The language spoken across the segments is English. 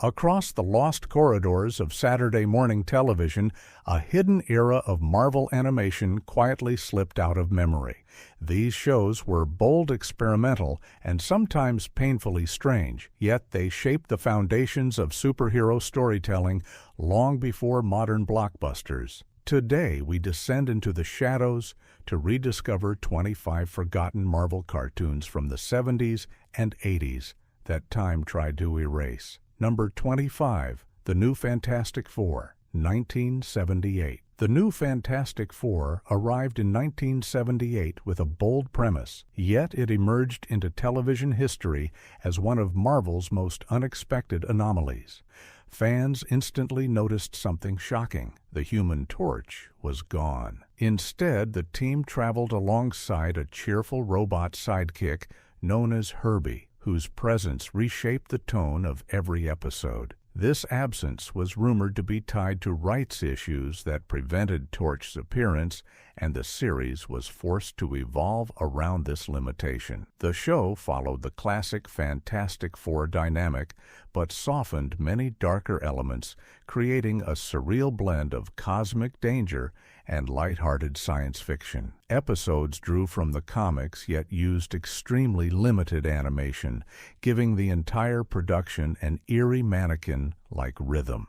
Across the lost corridors of Saturday morning television, a hidden era of Marvel animation quietly slipped out of memory. These shows were bold, experimental, and sometimes painfully strange, yet they shaped the foundations of superhero storytelling long before modern blockbusters. Today, we descend into the shadows to rediscover 25 forgotten Marvel cartoons from the 70s and 80s that time tried to erase. Number 25, The New Fantastic Four, 1978. The New Fantastic Four arrived in 1978 with a bold premise, yet it emerged into television history as one of Marvel's most unexpected anomalies. Fans instantly noticed something shocking. The Human Torch was gone. Instead, the team traveled alongside a cheerful robot sidekick known as Herbie, whose presence reshaped the tone of every episode. This absence was rumored to be tied to rights issues that prevented Torch's appearance, and the series was forced to evolve around this limitation. The show followed the classic Fantastic Four dynamic, but softened many darker elements, creating a surreal blend of cosmic danger and lighthearted science fiction. Episodes drew from the comics yet used extremely limited animation, giving the entire production an eerie mannequin-like rhythm.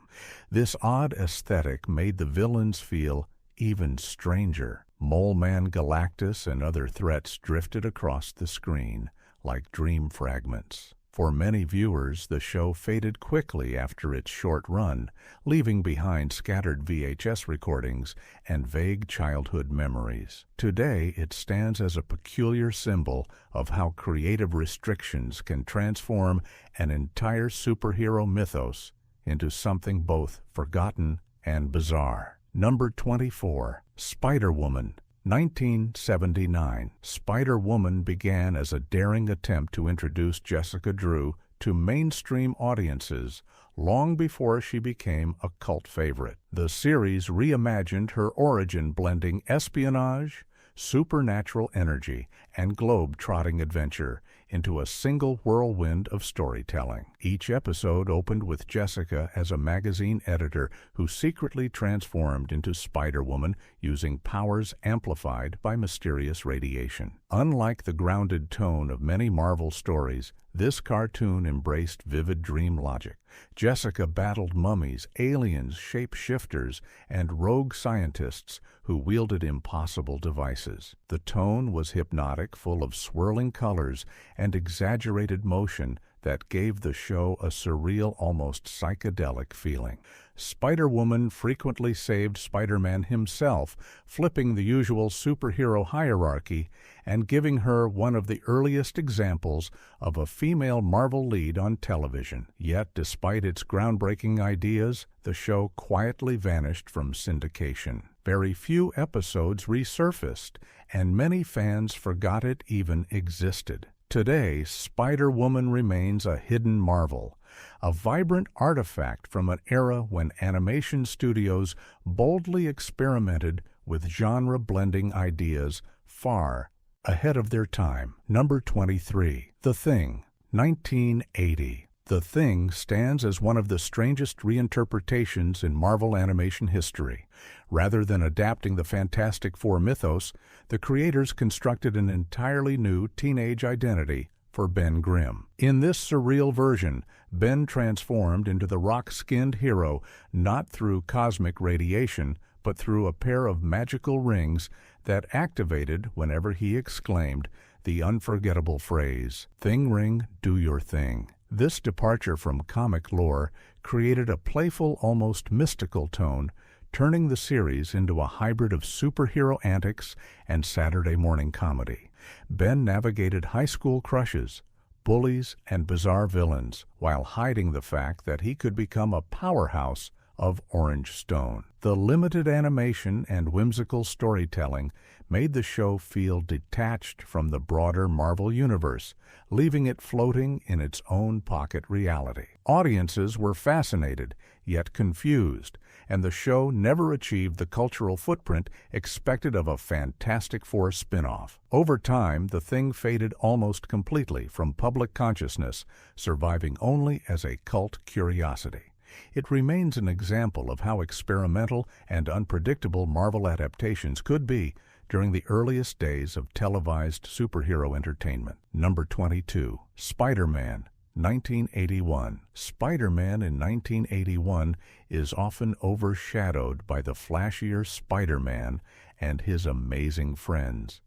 This odd aesthetic made the villains feel even stranger. Mole Man Galactus and other threats drifted across the screen like dream fragments. For many viewers, the show faded quickly after its short run, leaving behind scattered VHS recordings and vague childhood memories. Today, it stands as a peculiar symbol of how creative restrictions can transform an entire superhero mythos into something both forgotten and bizarre. Number 24, Spiderwoman, 1979. Spider-Woman began as a daring attempt to introduce Jessica Drew to mainstream audiences long before she became a cult favorite. The series reimagined her origin, blending espionage, supernatural energy, and globe-trotting adventure into a single whirlwind of storytelling. Each episode opened with Jessica as a magazine editor who secretly transformed into Spider-Woman using powers amplified by mysterious radiation. Unlike the grounded tone of many Marvel stories, this cartoon embraced vivid dream logic. Jessica battled mummies, aliens, shapeshifters, and rogue scientists who wielded impossible devices. The tone was hypnotic, full of swirling colors and exaggerated motion that gave the show a surreal, almost psychedelic feeling. Spider-Woman frequently saved Spider-Man himself, flipping the usual superhero hierarchy and giving her one of the earliest examples of a female Marvel lead on television. Yet, despite its groundbreaking ideas, the show quietly vanished from syndication. Very few episodes resurfaced, and many fans forgot it even existed. Today, Spider-Woman remains a hidden marvel, a vibrant artifact from an era when animation studios boldly experimented with genre-blending ideas far ahead of their time. Number 23, The Thing, 1980. The Thing stands as one of the strangest reinterpretations in Marvel animation history. Rather than adapting the Fantastic Four mythos, the creators constructed an entirely new teenage identity for Ben Grimm. In this surreal version, Ben transformed into the rock-skinned hero not through cosmic radiation, but through a pair of magical rings that activated whenever he exclaimed the unforgettable phrase, "Thing Ring, do your thing." This departure from comic lore created a playful, almost mystical tone, turning the series into a hybrid of superhero antics and Saturday morning comedy. Ben navigated high school crushes, bullies, and bizarre villains, while hiding the fact that he could become a powerhouse of orange stone. The limited animation and whimsical storytelling made the show feel detached from the broader Marvel universe, leaving it floating in its own pocket reality. Audiences were fascinated, yet confused, and the show never achieved the cultural footprint expected of a Fantastic Four spin-off. Over time, the thing faded almost completely from public consciousness, surviving only as a cult curiosity. It remains an example of how experimental and unpredictable Marvel adaptations could be during the earliest days of televised superhero entertainment. Number 22. Spider-Man, 1981. Spider-Man in 1981 is often overshadowed by the flashier Spider-Man and his amazing friends.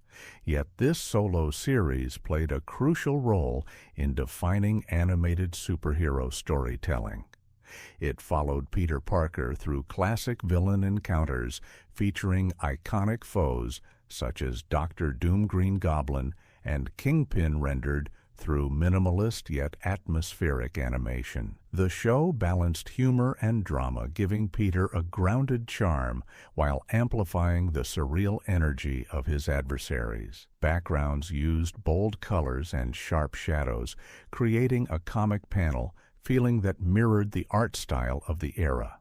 Yet this solo series played a crucial role in defining animated superhero storytelling. It followed Peter Parker through classic villain encounters featuring iconic foes such as Dr. Doom Green Goblin and Kingpin rendered through minimalist yet atmospheric animation. The show balanced humor and drama, giving Peter a grounded charm while amplifying the surreal energy of his adversaries. Backgrounds used bold colors and sharp shadows, creating a comic panel feeling that mirrored the art style of the era.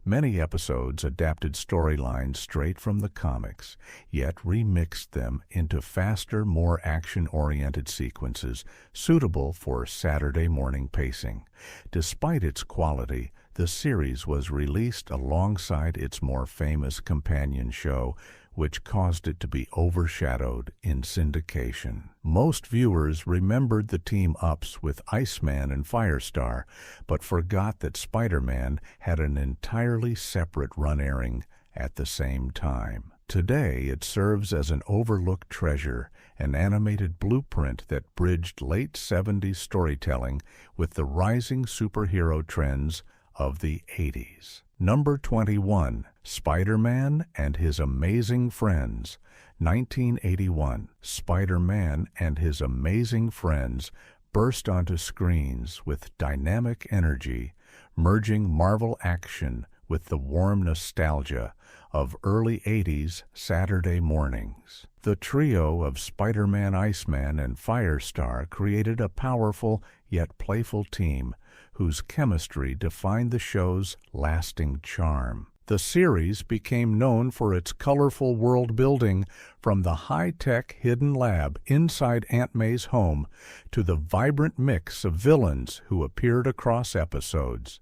Many episodes adapted storylines straight from the comics, yet remixed them into faster, more action-oriented sequences suitable for Saturday morning pacing. Despite its quality, the series was released alongside its more famous companion show, which caused it to be overshadowed in syndication. Most viewers remembered the team-ups with Iceman and Firestar, but forgot that Spider-Man had an entirely separate run airing at the same time. Today, it serves as an overlooked treasure, an animated blueprint that bridged late 70s storytelling with the rising superhero trends of the 80s. Number 21. Spider-Man and His Amazing Friends, 1981. Spider-Man and His Amazing Friends burst onto screens with dynamic energy, merging Marvel action with the warm nostalgia of early 80s Saturday mornings. The trio of Spider-Man, Iceman, and Firestar created a powerful yet playful team whose chemistry defined the show's lasting charm. The series became known for its colorful world building, from the high-tech hidden lab inside Aunt May's home to the vibrant mix of villains who appeared across episodes.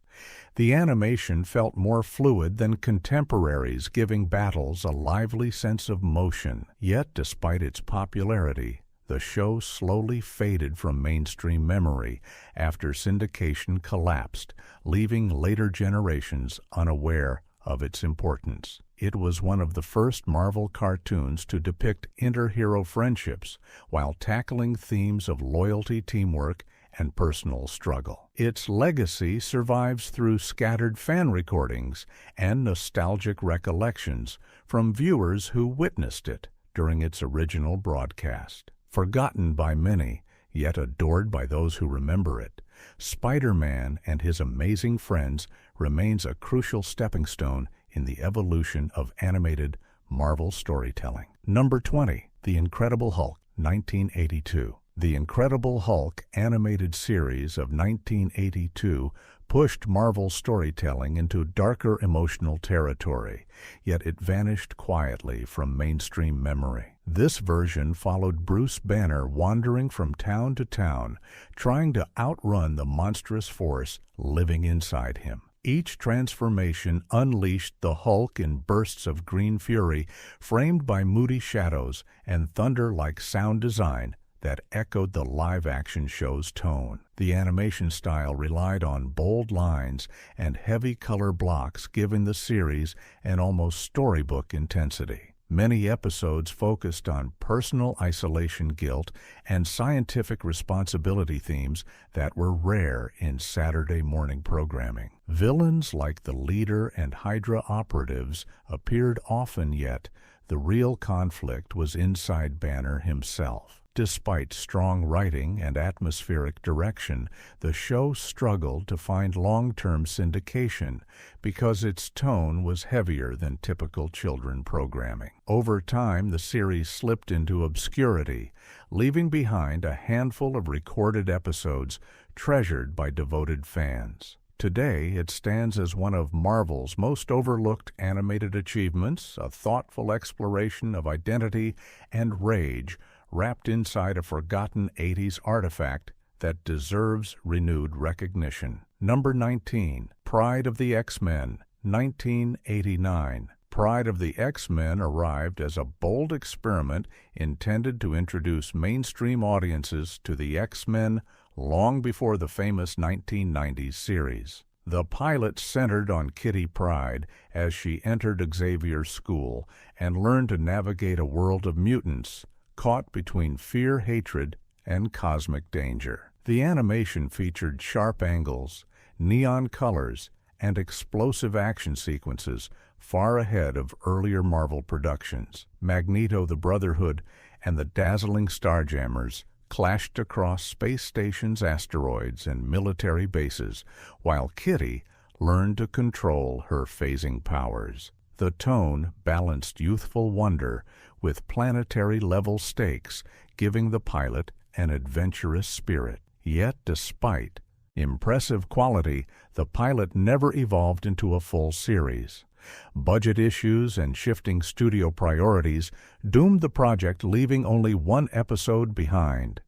The animation felt more fluid than contemporaries, giving battles a lively sense of motion. Yet, despite its popularity, the show slowly faded from mainstream memory after syndication collapsed, leaving later generations unaware of its importance. It was one of the first Marvel cartoons to depict inter-hero friendships while tackling themes of loyalty, teamwork, and personal struggle. Its legacy survives through scattered fan recordings and nostalgic recollections from viewers who witnessed it during its original broadcast. Forgotten by many, yet adored by those who remember it, Spider-Man and His Amazing Friends remains a crucial stepping stone in the evolution of animated Marvel storytelling. Number 20. The Incredible Hulk, 1982. The Incredible Hulk animated series of 1982 pushed Marvel storytelling into darker emotional territory, yet it vanished quietly from mainstream memory. This version followed Bruce Banner wandering from town to town, trying to outrun the monstrous force living inside him. Each transformation unleashed the Hulk in bursts of green fury, framed by moody shadows and thunder-like sound design that echoed the live-action show's tone. The animation style relied on bold lines and heavy color blocks, giving the series an almost storybook intensity. Many episodes focused on personal isolation, guilt, and scientific responsibility themes that were rare in Saturday morning programming. Villains like the Leader and Hydra operatives appeared often, yet the real conflict was inside Banner himself. Despite strong writing and atmospheric direction, the show struggled to find long-term syndication because its tone was heavier than typical children programming. Over time, the series slipped into obscurity, leaving behind a handful of recorded episodes treasured by devoted fans. Today, it stands as one of Marvel's most overlooked animated achievements, a thoughtful exploration of identity and rage wrapped inside a forgotten 80s artifact that deserves renewed recognition. Number 19. Pride of the X-Men, 1989. Pride of the X-Men arrived as a bold experiment intended to introduce mainstream audiences to the X-Men long before the famous 1990s series. The pilot centered on Kitty Pryde as she entered Xavier's school and learned to navigate a world of mutants caught between fear, hatred, and cosmic danger. The animation featured sharp angles, neon colors, and explosive action sequences far ahead of earlier Marvel productions. Magneto, the Brotherhood, and the dazzling Starjammers clashed across space stations, asteroids, and military bases, while Kitty learned to control her phasing powers. The tone balanced youthful wonder with planetary-level stakes, giving the pilot an adventurous spirit. Yet, despite impressive quality, the pilot never evolved into a full series. Budget issues and shifting studio priorities doomed the project, leaving only one episode behind.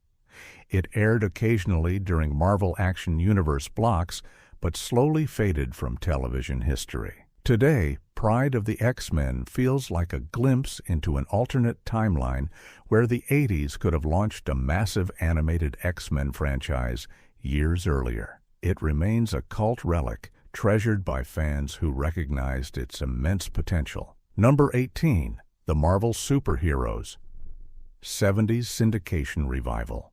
It aired occasionally during Marvel Action Universe blocks, but slowly faded from television history. Today, Pride of the X-Men feels like a glimpse into an alternate timeline where the 80s could have launched a massive animated X-Men franchise years earlier. It remains a cult relic, treasured by fans who recognized its immense potential. Number 18. The Marvel Superheroes, 70s Syndication Revival.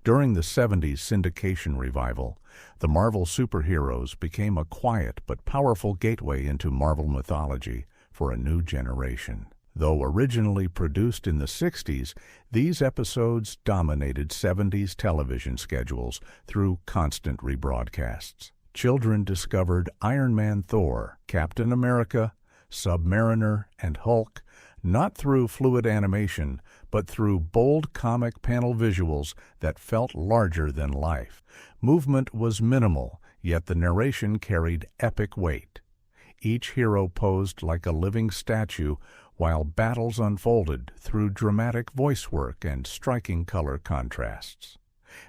During the 70s syndication revival, the Marvel superheroes became a quiet but powerful gateway into Marvel mythology for a new generation. Though originally produced in the 60s, these episodes dominated 70s television schedules through constant rebroadcasts. Children discovered Iron Man, Thor, Captain America, Submariner, and Hulk not through fluid animation, but through bold comic panel visuals that felt larger than life. Movement was minimal, yet the narration carried epic weight. Each hero posed like a living statue, while battles unfolded through dramatic voice work and striking color contrasts.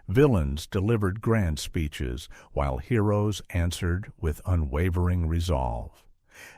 Villains delivered grand speeches, while heroes answered with unwavering resolve.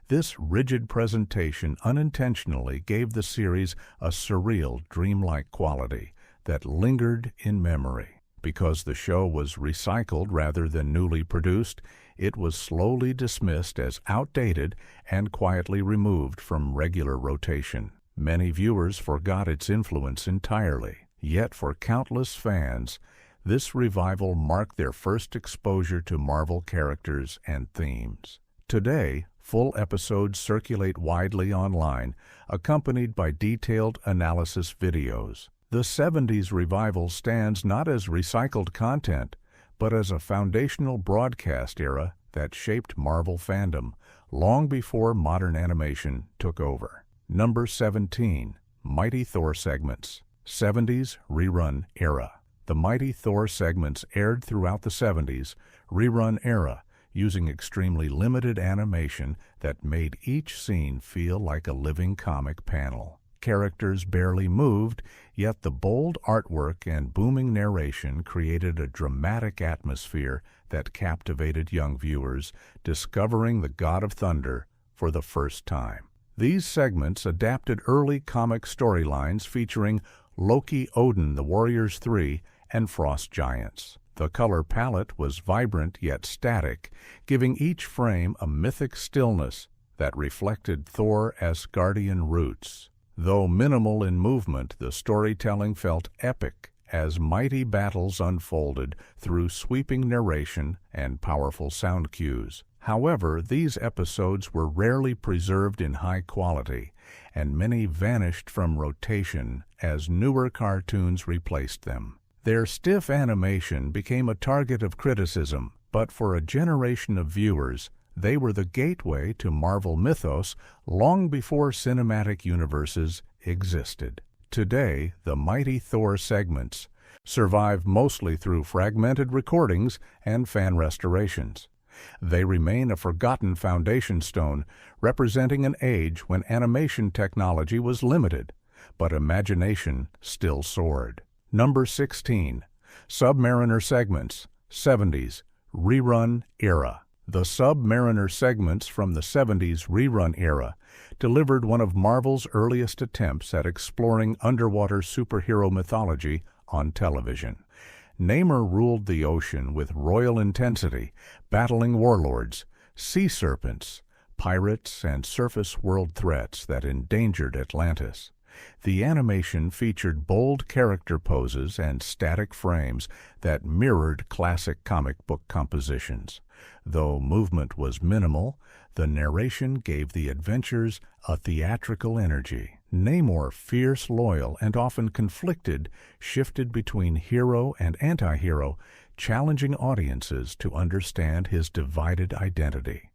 This rigid presentation unintentionally gave the series a surreal, dreamlike quality that lingered in memory. Because the show was recycled rather than newly produced, it was slowly dismissed as outdated and quietly removed from regular rotation. Many viewers forgot its influence entirely. Yet for countless fans, this revival marked their first exposure to Marvel characters and themes. Today, full episodes circulate widely online, accompanied by detailed analysis videos. The 70s revival stands not as recycled content, but as a foundational broadcast era that shaped Marvel fandom long before modern animation took over. Number 17. Mighty Thor segments, 70s rerun era. The Mighty Thor segments aired throughout the 70s rerun era, using extremely limited animation that made each scene feel like a living comic panel. Characters barely moved, yet the bold artwork and booming narration created a dramatic atmosphere that captivated young viewers, discovering the God of Thunder for the first time. These segments adapted early comic storylines featuring Loki, Odin, the Warriors 3, and Frost Giants. The color palette was vibrant yet static, giving each frame a mythic stillness that reflected Thor Asgardian roots. Though minimal in movement, the storytelling felt epic as mighty battles unfolded through sweeping narration and powerful sound cues. However, these episodes were rarely preserved in high quality, and many vanished from rotation as newer cartoons replaced them. Their stiff animation became a target of criticism, but for a generation of viewers, they were the gateway to Marvel mythos long before cinematic universes existed. Today, the mighty Thor segments survive mostly through fragmented recordings and fan restorations. They remain a forgotten foundation stone, representing an age when animation technology was limited, but imagination still soared. Number 16. Submariner segments, 70s, rerun era. The Submariner segments from the 70s rerun era delivered one of Marvel's earliest attempts at exploring underwater superhero mythology on television. Namor ruled the ocean with royal intensity, battling warlords, sea serpents, pirates, and surface world threats that endangered Atlantis. The animation featured bold character poses and static frames that mirrored classic comic book compositions. Though movement was minimal, the narration gave the adventures a theatrical energy. Namor, fierce, loyal, and often conflicted, shifted between hero and anti-hero, challenging audiences to understand his divided identity.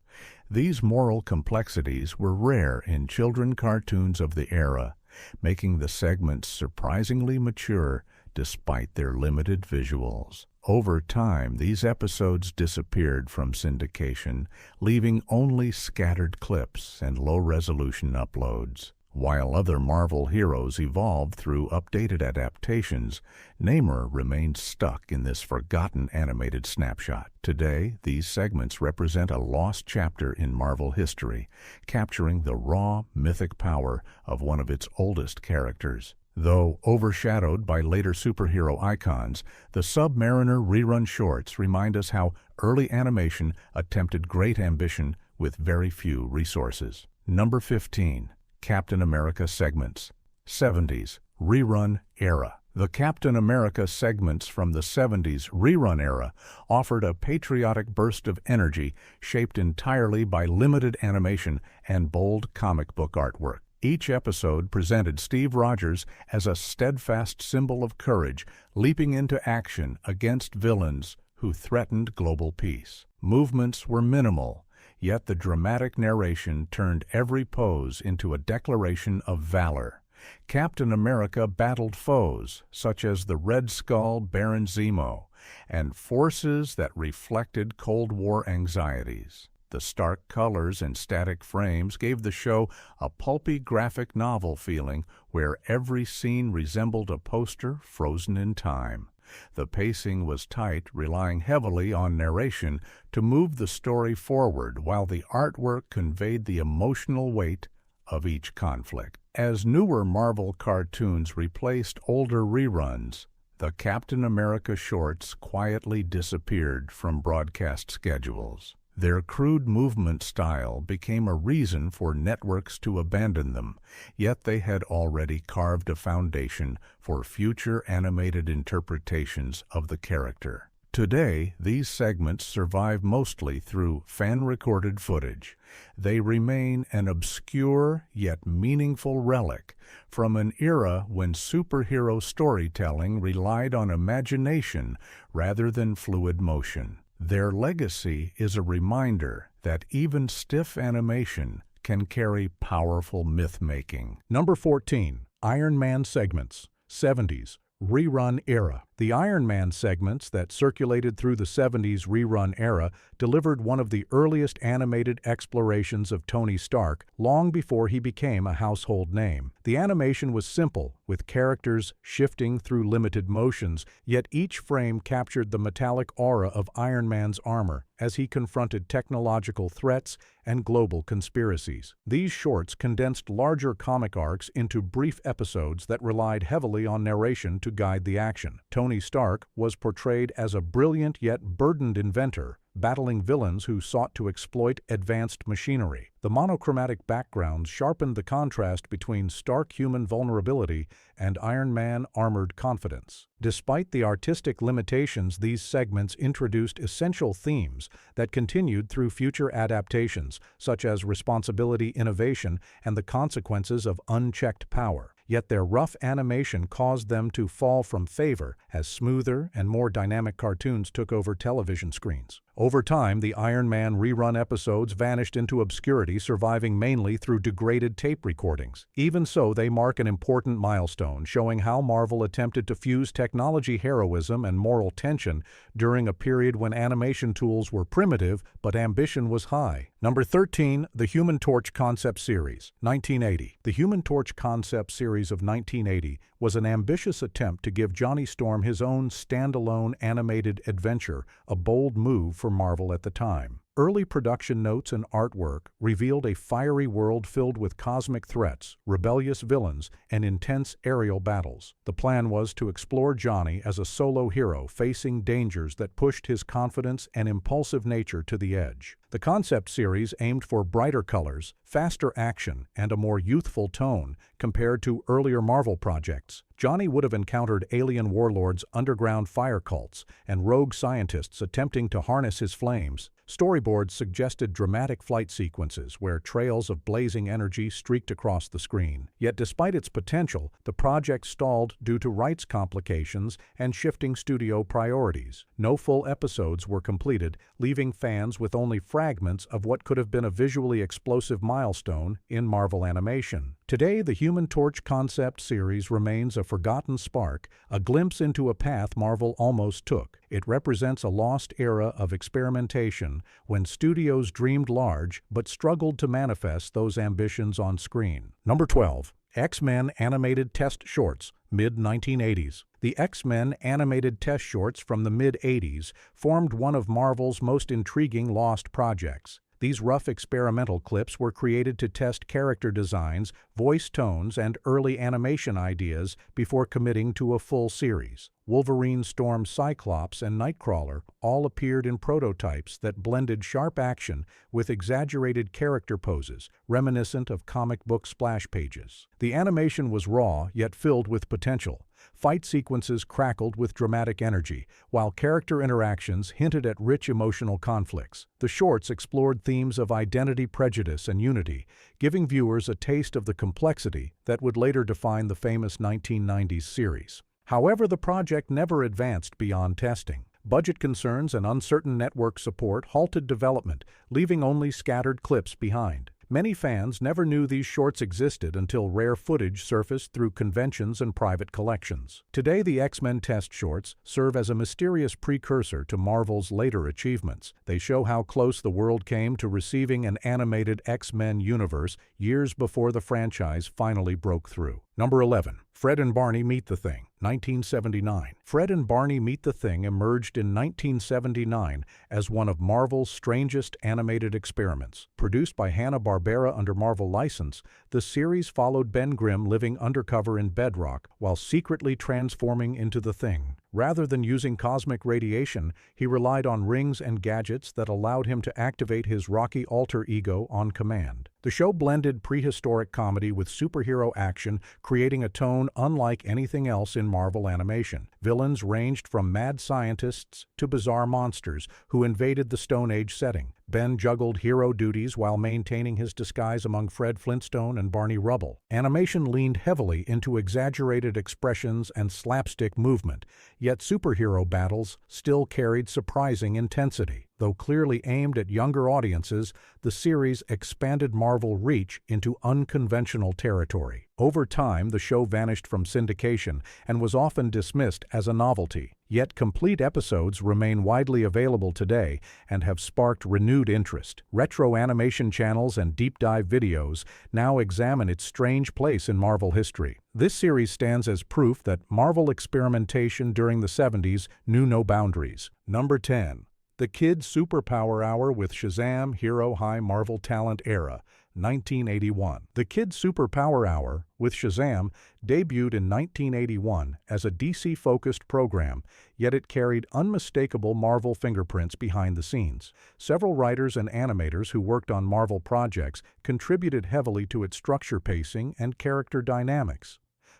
These moral complexities were rare in children cartoons of the era, making the segments surprisingly mature despite their limited visuals. Over time, these episodes disappeared from syndication, leaving only scattered clips and low-resolution uploads. While other Marvel heroes evolved through updated adaptations, Namor remained stuck in this forgotten animated snapshot. Today, these segments represent a lost chapter in Marvel history, capturing the raw, mythic power of one of its oldest characters. Though overshadowed by later superhero icons, the Submariner rerun shorts remind us how early animation attempted great ambition with very few resources. Number 15. Captain America segments, 70s, rerun era. The Captain America segments from the 70s rerun era offered a patriotic burst of energy shaped entirely by limited animation and bold comic book artwork. Each episode presented Steve Rogers as a steadfast symbol of courage, leaping into action against villains who threatened global peace. Movements were minimal, yet the dramatic narration turned every pose into a declaration of valor. Captain America battled foes such as the Red Skull Baron Zemo and forces that reflected Cold War anxieties. The stark colors and static frames gave the show a pulpy graphic novel feeling where every scene resembled a poster frozen in time. The pacing was tight, relying heavily on narration to move the story forward, while the artwork conveyed the emotional weight of each conflict. As newer Marvel cartoons replaced older reruns, the Captain America shorts quietly disappeared from broadcast schedules. Their crude movement style became a reason for networks to abandon them, yet they had already carved a foundation for future animated interpretations of the character. Today, these segments survive mostly through fan-recorded footage. They remain an obscure yet meaningful relic from an era when superhero storytelling relied on imagination rather than fluid motion. Their legacy is a reminder that even stiff animation can carry powerful myth-making. Number 14. Iron Man segments, 70s, rerun era. The Iron Man segments that circulated through the 70s rerun era delivered one of the earliest animated explorations of Tony Stark long before he became a household name. The animation was simple, with characters shifting through limited motions, yet each frame captured the metallic aura of Iron Man's armor as he confronted technological threats and global conspiracies. These shorts condensed larger comic arcs into brief episodes that relied heavily on narration to guide the action. Tony Stark was portrayed as a brilliant yet burdened inventor, battling villains who sought to exploit advanced machinery. The monochromatic backgrounds sharpened the contrast between stark human vulnerability and Iron Man armored confidence. Despite the artistic limitations, these segments introduced essential themes that continued through future adaptations, such as responsibility, innovation, and the consequences of unchecked power. Yet their rough animation caused them to fall from favor as smoother and more dynamic cartoons took over television screens. Over time, the Iron Man rerun episodes vanished into obscurity, surviving mainly through degraded tape recordings. Even so, they mark an important milestone, showing how Marvel attempted to fuse technology heroism and moral tension during a period when animation tools were primitive but ambition was high. Number 13, The Human Torch Concept Series, 1980. The Human Torch Concept Series of 1980 was an ambitious attempt to give Johnny Storm his own standalone animated adventure, a bold move for Marvel at the time. Early production notes and artwork revealed a fiery world filled with cosmic threats, rebellious villains, and intense aerial battles. The plan was to explore Johnny as a solo hero facing dangers that pushed his confidence and impulsive nature to the edge. The concept series aimed for brighter colors, faster action, and a more youthful tone compared to earlier Marvel projects. Johnny would have encountered alien warlords, underground fire cults, and rogue scientists attempting to harness his flames. Storyboards suggested dramatic flight sequences where trails of blazing energy streaked across the screen. Yet despite its potential, the project stalled due to rights complications and shifting studio priorities. No full episodes were completed, leaving fans with only fragments of what could have been a visually explosive milestone in Marvel animation. Today, the Human Torch concept series remains a forgotten spark, a glimpse into a path Marvel almost took. It represents a lost era of experimentation when studios dreamed large but struggled to manifest those ambitions on screen. Number 12. X-Men Animated Test Shorts, mid-1980s. The X-Men animated test shorts from the mid-80s formed one of Marvel's most intriguing lost projects. These rough experimental clips were created to test character designs, voice tones, and early animation ideas before committing to a full series. Wolverine, Storm, Cyclops, and Nightcrawler all appeared in prototypes that blended sharp action with exaggerated character poses, reminiscent of comic book splash pages. The animation was raw, yet filled with potential. Fight sequences crackled with dramatic energy, while character interactions hinted at rich emotional conflicts. The shorts explored themes of identity, prejudice, and unity, giving viewers a taste of the complexity that would later define the famous 1990s series. However, the project never advanced beyond testing. Budget concerns and uncertain network support halted development, leaving only scattered clips behind. Many fans never knew these shorts existed until rare footage surfaced through conventions and private collections. Today, the X-Men test shorts serve as a mysterious precursor to Marvel's later achievements. They show how close the world came to receiving an animated X-Men universe years before the franchise finally broke through. Number 11. Fred and Barney Meet the Thing, 1979. Fred and Barney Meet the Thing emerged in 1979 as one of Marvel's strangest animated experiments. Produced by Hanna-Barbera under Marvel license, the series followed Ben Grimm living undercover in Bedrock while secretly transforming into the Thing. Rather than using cosmic radiation, he relied on rings and gadgets that allowed him to activate his rocky alter ego on command. The show blended prehistoric comedy with superhero action, creating a tone unlike anything else in Marvel animation. Villains ranged from mad scientists to bizarre monsters who invaded the Stone Age setting. Ben juggled hero duties while maintaining his disguise among Fred Flintstone and Barney Rubble. Animation leaned heavily into exaggerated expressions and slapstick movement, yet superhero battles still carried surprising intensity. Though clearly aimed at younger audiences, the series expanded Marvel's reach into unconventional territory. Over time, the show vanished from syndication and was often dismissed as a novelty. Yet complete episodes remain widely available today and have sparked renewed interest. Retro animation channels and deep-dive videos now examine its strange place in Marvel history. This series stands as proof that Marvel experimentation during the 70s knew no boundaries. Number 10. The Kid Superpower Hour with Shazam Hero High Marvel Talent Era, 1981. The Kid Superpower Hour with Shazam debuted in 1981 as a DC-focused program, yet it carried unmistakable Marvel fingerprints behind the scenes. Several writers and animators who worked on Marvel projects contributed heavily to its structure, pacing, and character dynamics.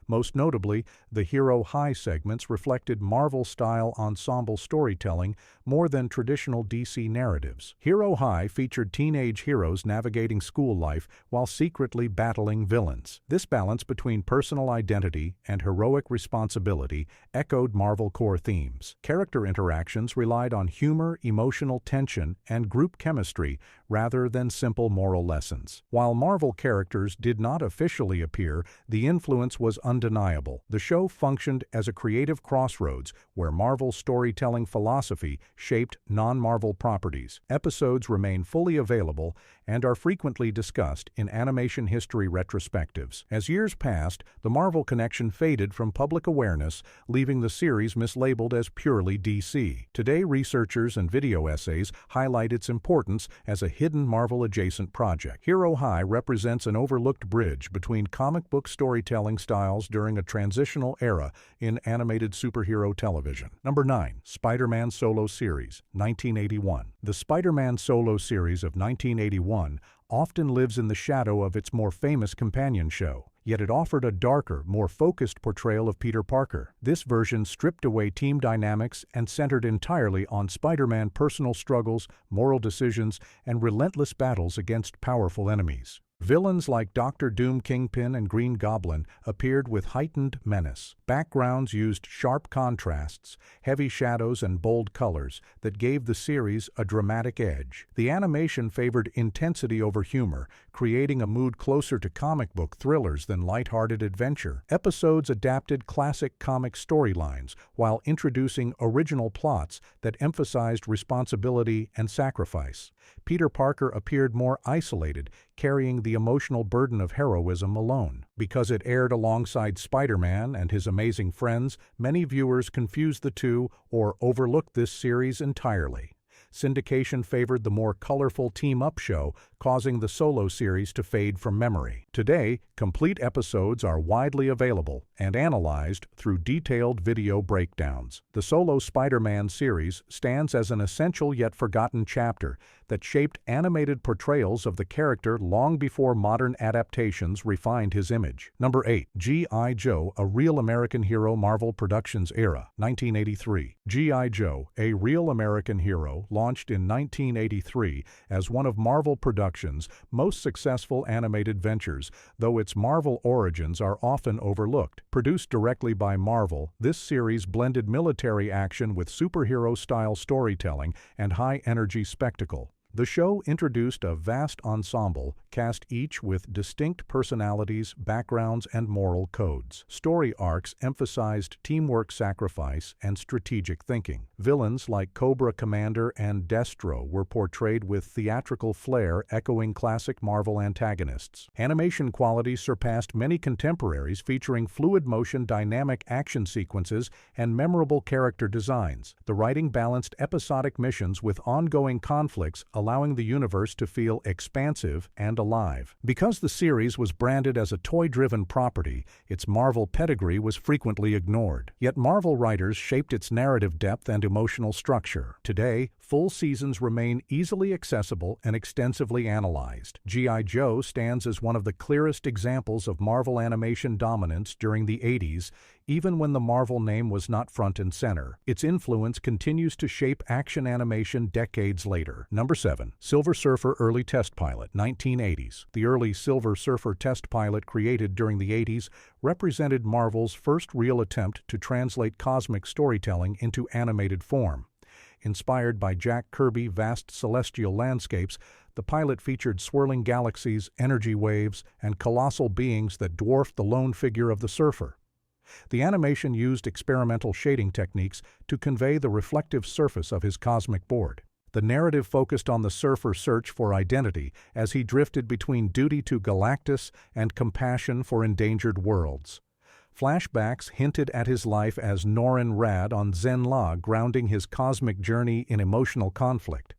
Most notably, the Hero High segments reflected Marvel-style ensemble storytelling more than traditional DC narratives. Hero High featured teenage heroes navigating school life while secretly battling villains. This balance between personal identity and heroic responsibility echoed Marvel core themes. Character interactions relied on humor, emotional tension, and group chemistry rather than simple moral lessons. While Marvel characters did not officially appear, the influence was undeniable. The show functioned as a creative crossroads where Marvel's storytelling philosophy shaped non-Marvel properties. Episodes remain fully available and are frequently discussed in animation history retrospectives. As years passed, the Marvel connection faded from public awareness, leaving the series mislabeled as purely DC. Today, researchers and video essays highlight its importance as a hidden Marvel-adjacent project. Hero High represents an overlooked bridge between comic book storytelling styles during a transitional era in animated superhero television. Number 9. Spider-Man Solo Series, 1981. The Spider-Man Solo Series of 1981 often lives in the shadow of its more famous companion show, yet it offered a darker, more focused portrayal of Peter Parker. This version stripped away team dynamics and centered entirely on Spider-Man's personal struggles, moral decisions, and relentless battles against powerful enemies. Villains like Dr. Doom, Kingpin, and Green Goblin appeared with heightened menace. Backgrounds used sharp contrasts, heavy shadows, and bold colors that gave the series a dramatic edge. The animation favored intensity over humor, creating a mood closer to comic book thrillers than lighthearted adventure. Episodes adapted classic comic storylines while introducing original plots that emphasized responsibility and sacrifice. Peter Parker appeared more isolated, carrying the emotional burden of heroism alone. Because it aired alongside Spider-Man and his amazing friends, many viewers confused the two or overlooked this series entirely. Syndication favored the more colorful team-up show, causing the solo series to fade from memory. Today, complete episodes are widely available and analyzed through detailed video breakdowns. The solo Spider-Man series stands as an essential yet forgotten chapter that shaped animated portrayals of the character long before modern adaptations refined his image. Number 8. G.I. Joe, A Real American Hero Marvel Productions Era, 1983. G.I. Joe, A Real American Hero, launched in 1983 as one of Marvel Productions' most successful animated ventures, though its Marvel origins are often overlooked. Produced directly by Marvel, this series blended military action with superhero-style storytelling and high-energy spectacle. The show introduced a vast ensemble, cast each with distinct personalities, backgrounds, and moral codes. Story arcs emphasized teamwork, sacrifice, and strategic thinking. Villains like Cobra Commander and Destro were portrayed with theatrical flair, echoing classic Marvel antagonists. Animation quality surpassed many contemporaries, featuring fluid motion, dynamic action sequences, and memorable character designs. The writing balanced episodic missions with ongoing conflicts, allowing the universe to feel expansive and alive. Because the series was branded as a toy-driven property, its Marvel pedigree was frequently ignored. Yet Marvel writers shaped its narrative depth and emotional structure. Today, full seasons remain easily accessible and extensively analyzed. G.I. Joe stands as one of the clearest examples of Marvel animation dominance during the 80s, even when the Marvel name was not front and center. Its influence continues to shape action animation decades later. Number 7. Silver Surfer Early Test Pilot, 1980s. The early Silver Surfer test pilot, created during the 80s, represented Marvel's first real attempt to translate cosmic storytelling into animated form. Inspired by Jack Kirby's vast celestial landscapes, the pilot featured swirling galaxies, energy waves, and colossal beings that dwarfed the lone figure of the surfer. The animation used experimental shading techniques to convey the reflective surface of his cosmic board. The narrative focused on the surfer's search for identity as he drifted between duty to Galactus and compassion for endangered worlds. Flashbacks hinted at his life as Norrin Rad on Zen-La, grounding his cosmic journey in emotional conflict.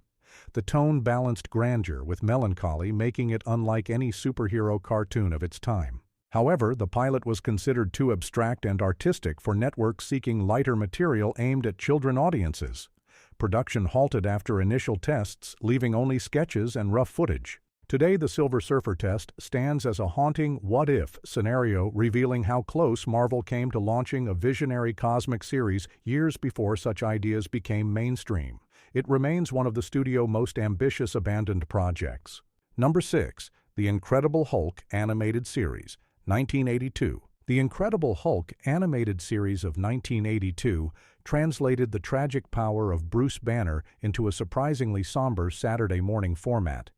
The tone balanced grandeur with melancholy, making it unlike any superhero cartoon of its time. However, the pilot was considered too abstract and artistic for networks seeking lighter material aimed at children audiences. Production halted after initial tests, leaving only sketches and rough footage. Today, the Silver Surfer test stands as a haunting what-if scenario, revealing how close Marvel came to launching a visionary cosmic series years before such ideas became mainstream. It remains one of the studio's most ambitious abandoned projects. Number 6. The Incredible Hulk Animated Series, 1982. The Incredible Hulk animated series of 1982 translated the tragic power of Bruce Banner into a surprisingly somber Saturday morning format.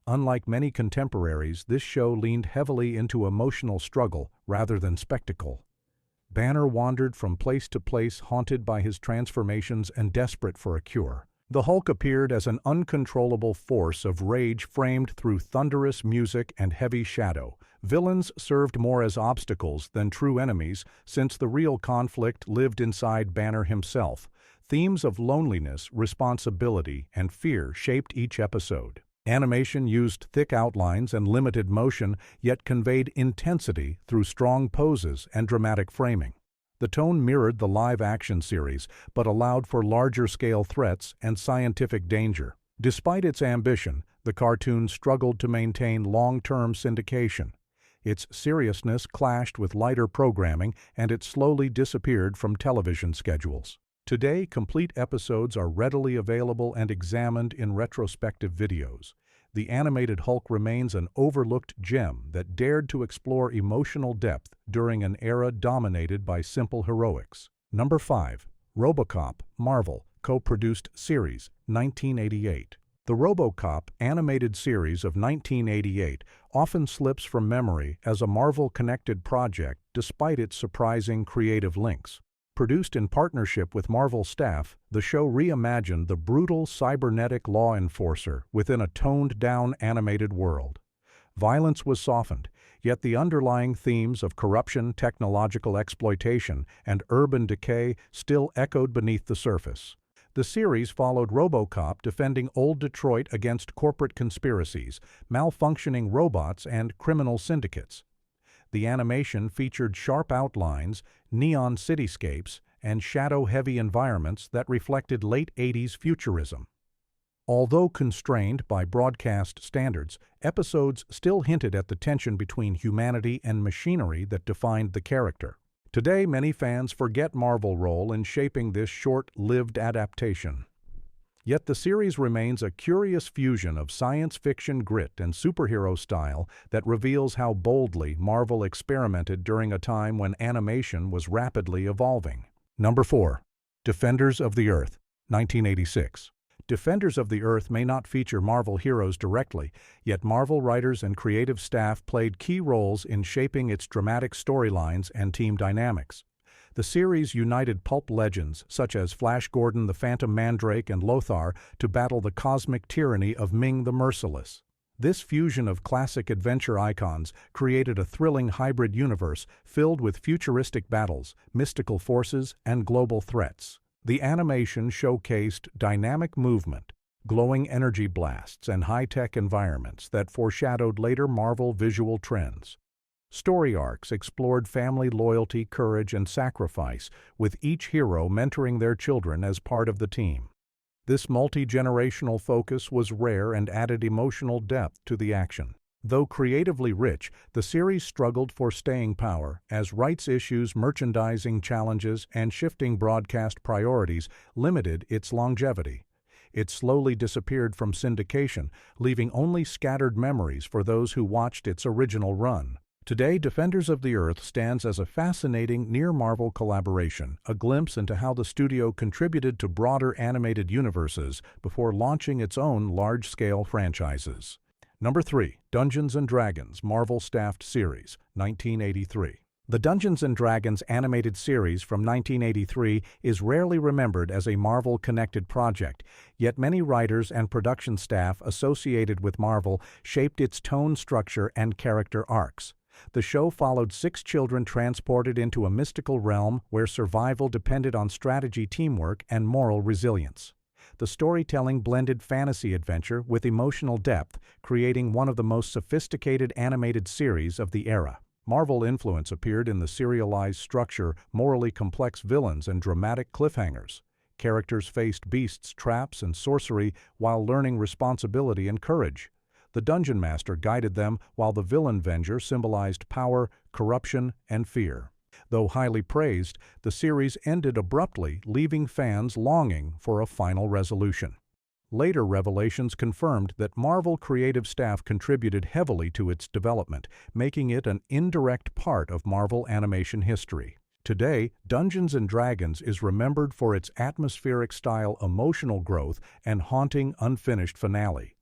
Unlike many contemporaries, this show leaned heavily into emotional struggle rather than spectacle. Banner wandered from place to place, haunted by his transformations and desperate for a cure. The Hulk appeared as an uncontrollable force of rage framed through thunderous music and heavy shadow. Villains served more as obstacles than true enemies, since the real conflict lived inside Banner himself. Themes of loneliness, responsibility, and fear shaped each episode. Animation used thick outlines and limited motion, yet conveyed intensity through strong poses and dramatic framing. The tone mirrored the live-action series, but allowed for larger-scale threats and scientific danger. Despite its ambition, the cartoon struggled to maintain long-term syndication. Its seriousness clashed with lighter programming, and it slowly disappeared from television schedules. Today, complete episodes are readily available and examined in retrospective videos. The animated Hulk remains an overlooked gem that dared to explore emotional depth during an era dominated by simple heroics. Number 5. Robocop, Marvel, co-produced series, 1988. The Robocop animated series of 1988 often slips from memory as a Marvel-connected project despite its surprising creative links. Produced in partnership with Marvel staff, the show reimagined the brutal cybernetic law enforcer within a toned-down animated world. Violence was softened, yet the underlying themes of corruption, technological exploitation, and urban decay still echoed beneath the surface. The series followed Robocop defending old Detroit against corporate conspiracies, malfunctioning robots, and criminal syndicates. The animation featured sharp outlines, neon cityscapes, and shadow-heavy environments that reflected late 80s futurism. Although constrained by broadcast standards, episodes still hinted at the tension between humanity and machinery that defined the character. Today, many fans forget Marvel's role in shaping this short-lived adaptation. Yet the series remains a curious fusion of science fiction grit and superhero style that reveals how boldly Marvel experimented during a time when animation was rapidly evolving. Number 4. Defenders of the Earth, 1986. Defenders of the Earth may not feature Marvel heroes directly, yet Marvel writers and creative staff played key roles in shaping its dramatic storylines and team dynamics. The series united pulp legends such as Flash Gordon, the Phantom Mandrake, and Lothar to battle the cosmic tyranny of Ming the Merciless. This fusion of classic adventure icons created a thrilling hybrid universe filled with futuristic battles, mystical forces, and global threats. The animation showcased dynamic movement, glowing energy blasts, and high-tech environments that foreshadowed later Marvel visual trends. Story arcs explored family loyalty, courage, and sacrifice, with each hero mentoring their children as part of the team. This multi-generational focus was rare and added emotional depth to the action. Though creatively rich, the series struggled for staying power as rights issues, merchandising challenges, and shifting broadcast priorities limited its longevity. It slowly disappeared from syndication, leaving only scattered memories for those who watched its original run. Today, Defenders of the Earth stands as a fascinating near-Marvel collaboration, a glimpse into how the studio contributed to broader animated universes before launching its own large-scale franchises. Number 3. Dungeons & Dragons Marvel-staffed series, 1983. The Dungeons & Dragons animated series from 1983 is rarely remembered as a Marvel-connected project, yet many writers and production staff associated with Marvel shaped its tone, structure, and character arcs. The show followed 6 children transported into a mystical realm where survival depended on strategy, teamwork, and moral resilience. The storytelling blended fantasy adventure with emotional depth, creating one of the most sophisticated animated series of the era. Marvel influence appeared in the serialized structure, morally complex villains, and dramatic cliffhangers. Characters faced beasts, traps, and sorcery while learning responsibility and courage. The Dungeon Master guided them, while the Villain Venger symbolized power, corruption, and fear. Though highly praised, the series ended abruptly, leaving fans longing for a final resolution. Later revelations confirmed that Marvel creative staff contributed heavily to its development, making it an indirect part of Marvel animation history. Today, Dungeons & Dragons is remembered for its atmospheric-style emotional growth and haunting unfinished finale.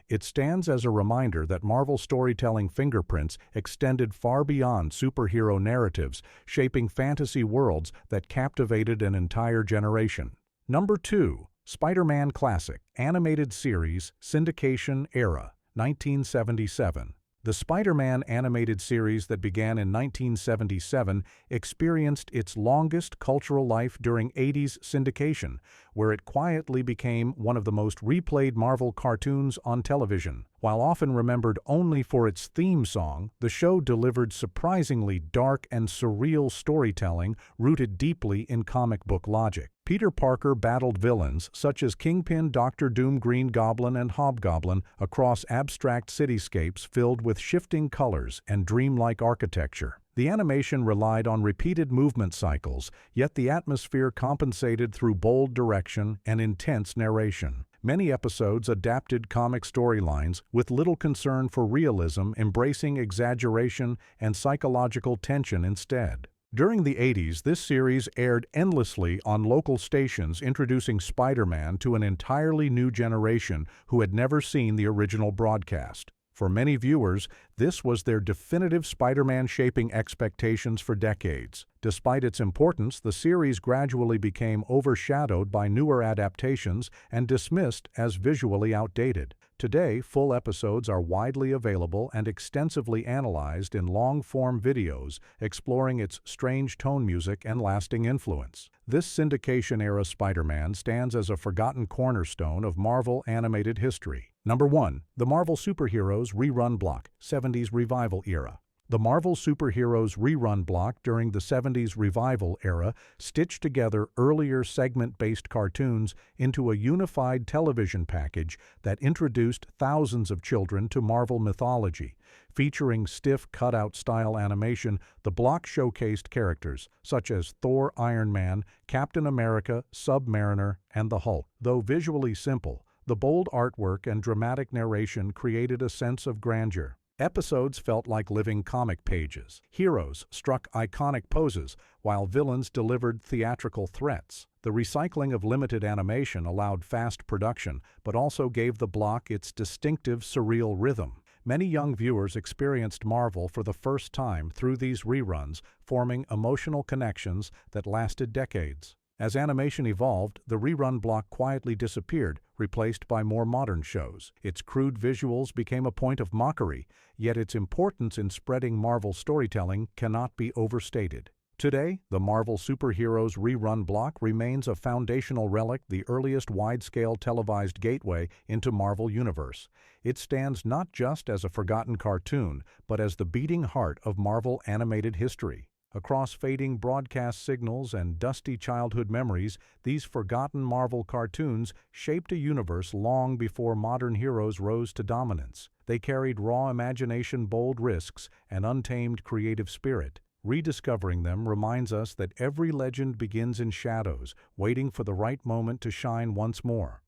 It stands as a reminder that Marvel storytelling fingerprints extended far beyond superhero narratives, shaping fantasy worlds that captivated an entire generation. Number 2. Spider-Man Classic Animated Series Syndication Era 1977. The Spider-Man animated series that began in 1977 experienced its longest cultural life during 80s syndication, where it quietly became one of the most replayed Marvel cartoons on television. While often remembered only for its theme song, the show delivered surprisingly dark and surreal storytelling rooted deeply in comic book logic. Peter Parker battled villains such as Kingpin, Doctor Doom, Green Goblin, and Hobgoblin across abstract cityscapes filled with shifting colors and dreamlike architecture. The animation relied on repeated movement cycles, yet the atmosphere compensated through bold direction and intense narration. Many episodes adapted comic storylines with little concern for realism, embracing exaggeration and psychological tension instead. During the 80s, this series aired endlessly on local stations, introducing Spider-Man to an entirely new generation who had never seen the original broadcast. For many viewers, this was their definitive Spider-Man, shaping expectations for decades. Despite its importance, the series gradually became overshadowed by newer adaptations and dismissed as visually outdated. Today, full episodes are widely available and extensively analyzed in long-form videos, exploring its strange tone music and lasting influence. This syndication-era Spider-Man stands as a forgotten cornerstone of Marvel animated history. Number 1. The Marvel Superheroes Rerun Block, 70s Revival Era. The Marvel Superheroes rerun block during the 70s revival era stitched together earlier segment-based cartoons into a unified television package that introduced thousands of children to Marvel mythology. Featuring stiff cutout-style animation, the block showcased characters such as Thor, Iron Man, Captain America, Submariner, and the Hulk. Though visually simple, the bold artwork and dramatic narration created a sense of grandeur. Episodes felt like living comic pages. Heroes struck iconic poses, while villains delivered theatrical threats. The recycling of limited animation allowed fast production, but also gave the block its distinctive surreal rhythm. Many young viewers experienced Marvel for the first time through these reruns, forming emotional connections that lasted decades. As animation evolved, the rerun block quietly disappeared, replaced by more modern shows. Its crude visuals became a point of mockery, yet its importance in spreading Marvel storytelling cannot be overstated. Today, the Marvel Superheroes rerun block remains a foundational relic, the earliest wide-scale televised gateway into Marvel Universe. It stands not just as a forgotten cartoon, but as the beating heart of Marvel animated history. Across fading broadcast signals and dusty childhood memories, these forgotten Marvel cartoons shaped a universe long before modern heroes rose to dominance. They carried raw imagination, bold risks, and untamed creative spirit. Rediscovering them reminds us that every legend begins in shadows, waiting for the right moment to shine once more.